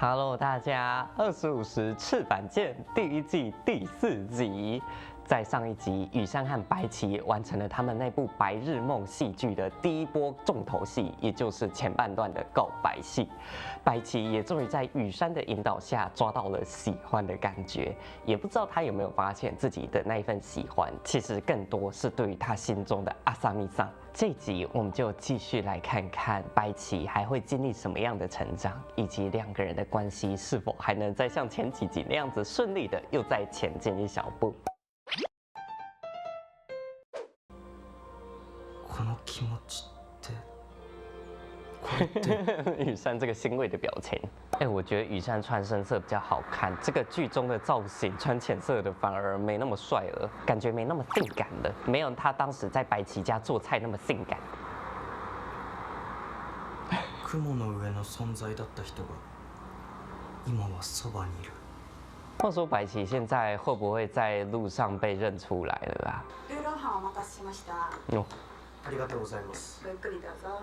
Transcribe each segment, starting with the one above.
Hello， 大家，25时赤坂见第1季第4集。在上一集，羽山和白起完成了他们那部白日梦戏剧的第一波重头戏，也就是前半段的告白戏。白起也终于在羽山的引导下抓到了喜欢的感觉，也不知道他有没有发现自己的那一份喜欢，其实更多是对于他心中的阿萨米桑。这一集我们就继续来看看白起还会经历什么样的成长，以及两个人的关系是否还能再像前几集那样子顺利的又再前进一小步。この気持ちってこれって羽山这个欣慰的表情，我觉得羽山穿深色比较好看，这个剧中的造型穿浅色的反而没那么帅了，感觉没那么性感了，没有他当时在白起家做菜那么性感。雲の上の存在だった人が今はそばにいる。话说白起现在会不会在路上被认出来了啊？ルーローハンお待たせしました。哦，ありがとうございます。ごゆっくりどうぞ。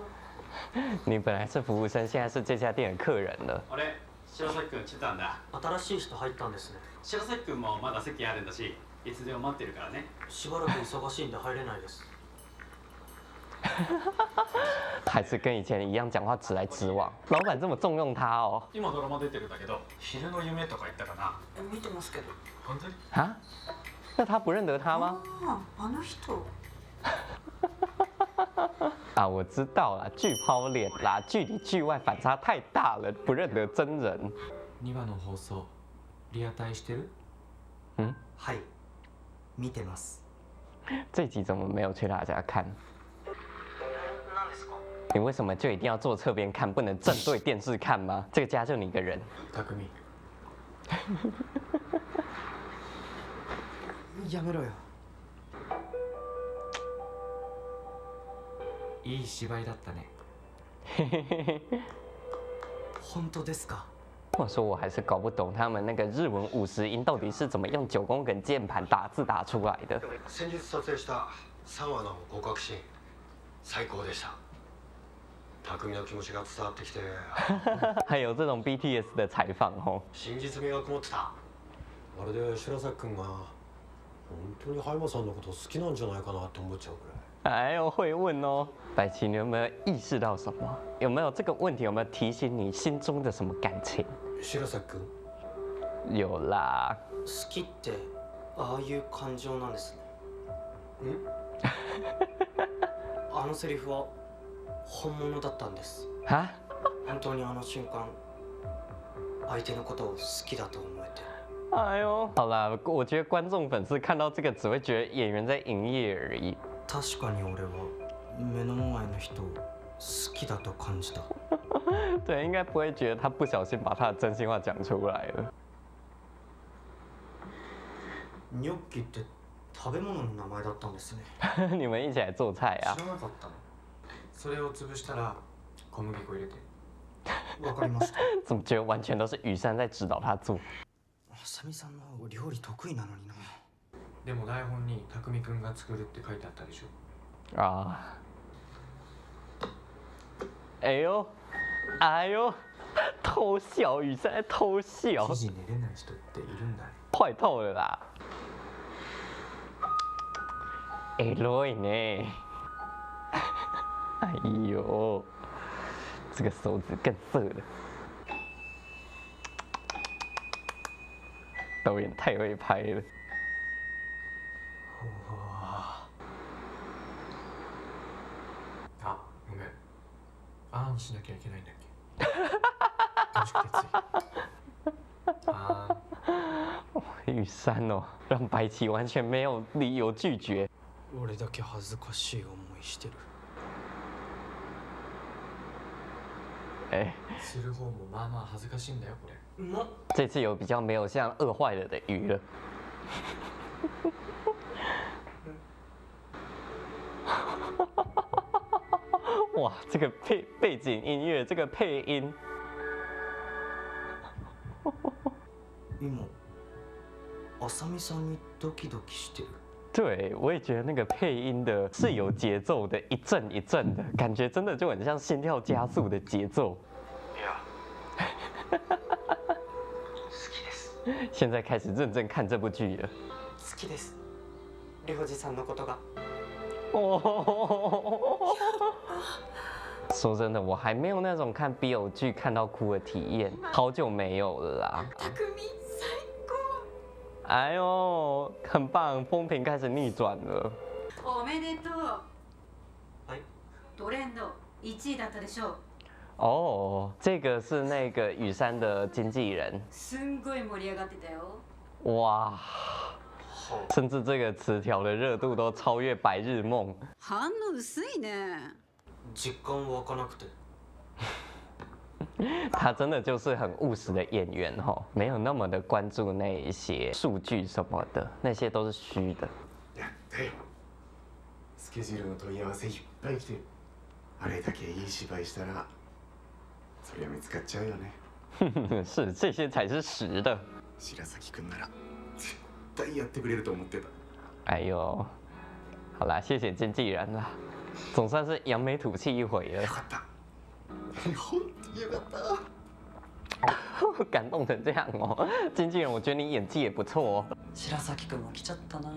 你本来是服务生，现在是这家店的客人了。あれ、白崎君来たんだ。新しい人入ったんですね。白崎君もまだ席あるんだし、いつでも待ってるからね。しばらく忙しいんで入れないです。还是跟以前一样讲话直来直往，老板这么重用他哦。今ドラマ出てるんだけど、昼の夢とか言ったかな。見てますけど。本当に？啊？那他不认得他吗？あの人。啊，我知道啦，巨抛脸啦，剧里剧外反差太大了，不认得真人。2話の放送リアタイしてる？嗯，はい。見てます。这集怎么没有去大家看？何ですか？你为什么就一定要坐侧边看，不能正对电视看吗？这个家就你一个人。匠。やめろよ。いい芝居だったね。本当ですか？我说我还是搞不懂他们那个日文50音到底是怎么用9宫格键盘打字打出来的。先日撮影した3話の合格シーン最高でした。匠の気持ちが伝わってきて还有这种 BTS 的采访哦。真実味がこもってた。まるで白崎君が本当に葉山さんのこと好きなんじゃないかなって思っちゃうくらい。哎呦，会问哦，白起，你有没有意识到什么？有没有这个问题？有没有提醒你心中的什么感情？白崎君。有啦。好きってああいう感情なんですね。あのセリフは本物だったんです。啊？本当にあの瞬間相手のことを好きだと思えて。哎呦，好啦，我觉得观众粉丝看到这个只会觉得演员在营业而已。確かに俺は目の前の人を好きだと感じた。对，应该不会觉得他不小心把他的真心话讲出来了。ニョッキって食べ物の名前だったんですね。你们一起来做菜啊知？らなかったの？それを潰したら小麦粉入れて。わかりました。怎么觉得完全都是羽山在指导他做？あさみさんの方が料理得意なのにな。でも台本に匠くんが作るって書いてあったでしょ。啊！哎呦，哎呦，偷笑，羽山在偷笑，記事寝れない人っているんだね。坏透了啦！エロいね。哎呦，这个手指更色了。导演太会拍了。あ、ごめん。あんしなきゃいけないんだっけ。どうしてつい。あ羽山哦，让白起完全没有理由拒绝。俺だけ恥ずかしい思いしてる。哎，する方もまあまあ恥ずかしいんだよこれ。这次有比较没有像饿坏了的鱼了。哇，这个背景音乐，这个配音，今あさみさんにドキドキしてる。对我也觉得那个配音的是有节奏的，一阵一阵的感觉，真的就很像心跳加速的节奏。いや现在开始认真看这部剧了。好きです。里穂寺さんのことが。哦，说真的，我还没有那种看 BL 剧看到哭的体验，好久没有了啦。匠最高。哎呦，很棒，风评开始逆转了。おめでとう。はい。トレンド1位だったでしょう。哦，这个是那个雨山的经纪人。すんごい盛り上がってたよ。哇，甚至这个词条的热度都超越《白日梦》。反応薄いね。実感湧かなくて。他真的就是很务实的演员哈，没有那么的关注那一些数据什么的，那些都是虚的。やったよ。スケジュールの問い合わせいっぱい来てる。あれだけいい芝居したら、そりゃ見つかっちゃうよね。是，这些才是实的。白崎くんなら絶対やってくれると思ってた。哎呦，好啦，谢谢经纪人啦，总算是扬眉吐气一回了。よかった。本当によかった。感动成这样哦，经纪人，我觉得你演技也不错哦。白崎くんも来ちゃったな。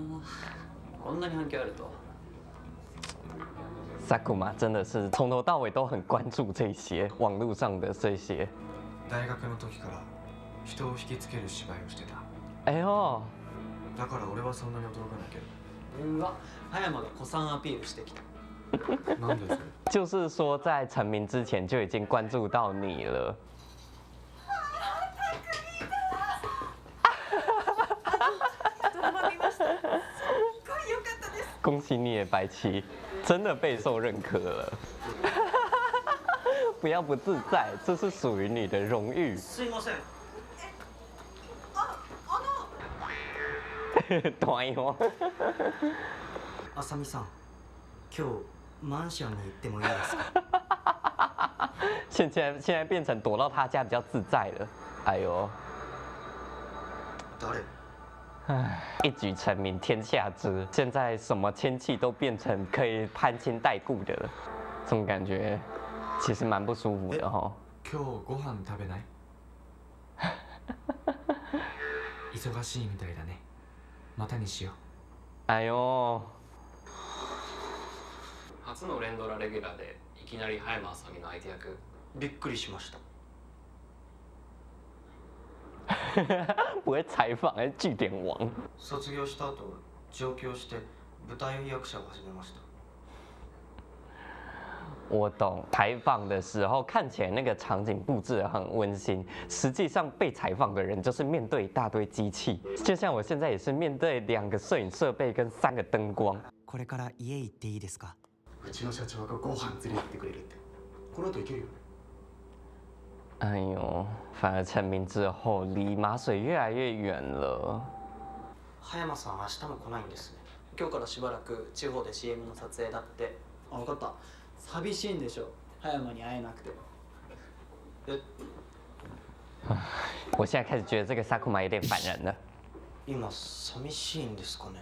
こんなに反響あると。萨库玛真的是从头到尾都很关注这些网络上的这些。大学の時から人を引きつける芝居をしてた。哎呦，だから俺はそんなに驚かないけど。うわ、葉山が古参アピールしてきた。なんでそれ？就是说在成名之前就已经关注到你了。ドラマ見ました。すっごい良かったです。恭喜你也白棋，真的备受认可了。不要不自在，这是属于你的荣誉。すいません。短いよ。浅見さん、今日マンションに行ってもいいですか？现在变成躲到他家比较自在了。哎呦，誰？唉，一举成名天下知，现在什么亲戚都变成可以攀亲带故的了，这种感觉其实蛮不舒服的哈。今日ご飯食べない？忙しいみたいだね。またにしよう。哎呦，初の連ドラレギュラーでいきなり葉山あさみの相手役。びっくりしました。不会采访还是据点王？卒業した後上京して舞台役者を始めました。我懂，采访的时候看起来那个场景布置得很温馨，实际上被采访的人就是面对一大堆机器，就像我现在也是面对2个摄影设备跟3个灯光。これから家行っていいですか？うちの社長がご飯連れてってくれるって。この後行けるよね。哎呦，反而成名之后离麻水越来越远了。葉山さん明日も来ないんですね。今日からしばらく地方で CM の撮影だって。あ、分かった。寂しいんでしょ、葉山に会えなくて。我现在开始觉得这个萨库玛有点烦人了。今寂しいんですかね？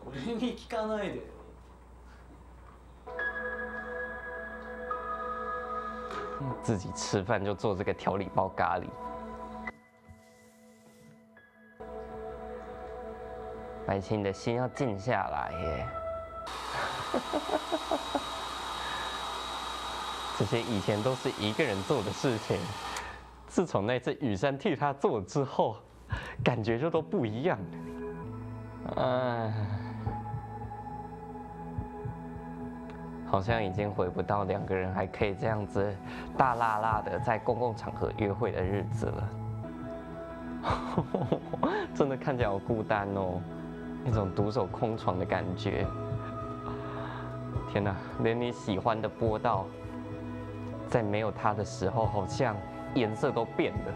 俺に聞かないでよ。自己吃饭就做这个调理包咖喱。白棋，你的心要静下来耶。这些以前都是一个人做的事情，自从那次雨山替他做之后，感觉就都不一样了。唉，好像已经回不到2个人还可以这样子大辣辣的在公共场合约会的日子了。真的看起来好孤单哦，那种独守空床的感觉。天哪，连你喜欢的波道，在没有他的时候，好像颜色都变了。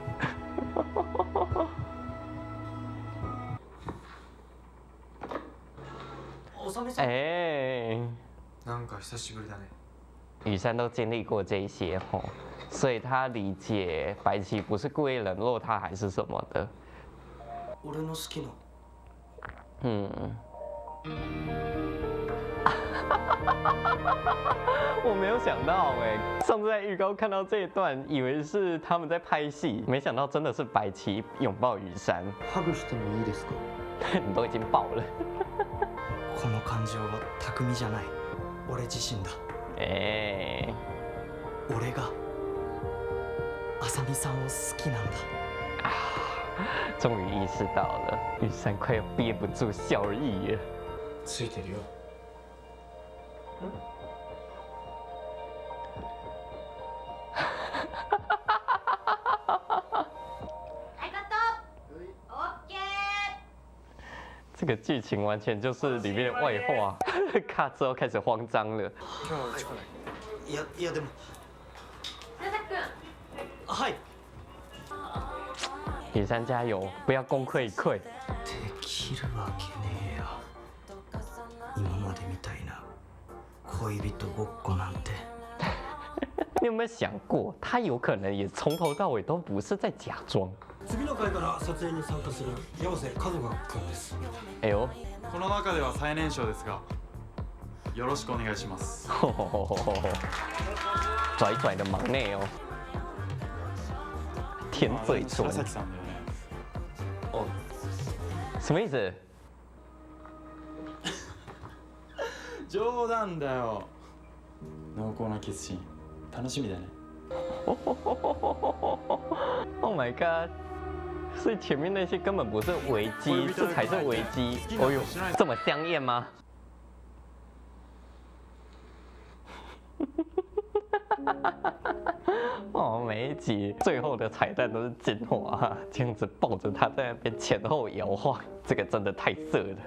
おさみさん。哎，なんか久しぶりだね。雨山都经历过这一些吼，所以他理解白棋不是故意冷落他还是什么的。俺の好きな。我没有想到哎，上次在预告看到这一段，以为是他们在拍戏，没想到真的是白起拥抱羽山。ハグしてもいいですか？你都已经爆了。この感情は匠じゃない。俺自身だ。哎，俺が浅見さんを好きなんだ。终于意识到了，羽山快要憋不住笑意了。ついてるよ。はいカットオッケー。这个剧情完全就是里面的外化，卡之后开始慌张了。いやでも。白崎君。はい。羽山加油，不要功亏一篑。できるわけねえよ。今までみたいな恋人ごっこなんて。你有没有想过，他有可能也从头到尾都不是在假装？次の回から撮影に参加する山瀬和雅君です。哎呦，この中では最年少ですが、よろしくお願いします。拽拽的忙内哦，舔嘴唇白，崎さんだよね。什么意思？冗談だよ。濃厚なキスシーン、楽しみだね。Oh my god！所以前面那些根本不是危机，这才是危机。哦呦，这么香艳吗？哦，每一集最后的彩蛋都是精华，这样子抱着他在那边前后摇晃，这个真的太色了。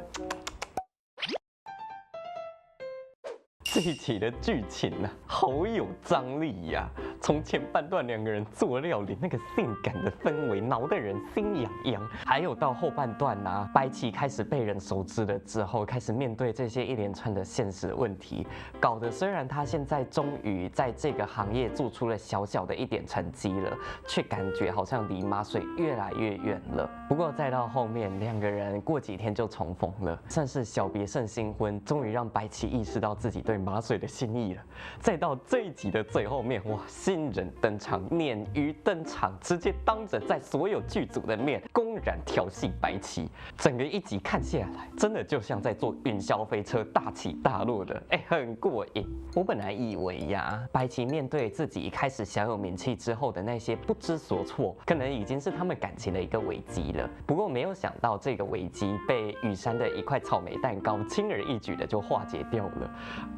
这一集的剧情啊，好有张力呀、从前半段两个人做料理，那个性感的氛围，挠得人心痒痒。还有到后半段啊，白起开始被人熟知了之后，开始面对这些一连串的现实问题，搞得虽然他现在终于在这个行业做出了小小的一点成绩了，却感觉好像离麻水越来越远了。不过再到后面，两个人过几天就重逢了，算是小别胜新婚，终于让白起意识到自己对麻水的心意了。再到这一集的最后面，哇，新人登场，鲶鱼登场，直接当着在所有剧组的面公然调戏白起。整个一集看下来，真的就像在坐云霄飞车，大起大落的，很过瘾。我本来以为呀，白起面对自己一开始小有名气之后的那些不知所措，可能已经是他们感情的一个危机了。不过没有想到，这个危机被羽山的一块草莓蛋糕轻而易举的就化解掉了，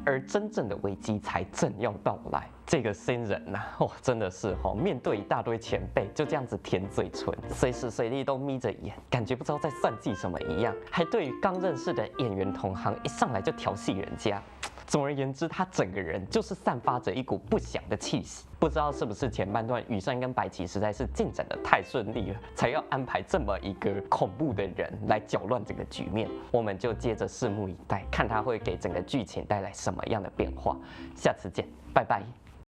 而真正的危机才正要到来。这个新人呐、真的是面对一大堆前辈就这样子舔嘴唇，随时随地都眯着眼，感觉不知道在算计什么一样，还对于刚认识的演员同行一上来就调戏人家。总而言之，他整个人就是散发着一股不祥的气息。不知道是不是前半段羽山跟白起实在是进展得太顺利了，才要安排这么一个恐怖的人来搅乱整个局面。我们就接着拭目以待，看他会给整个剧情带来什么样的变化。下次见，拜拜。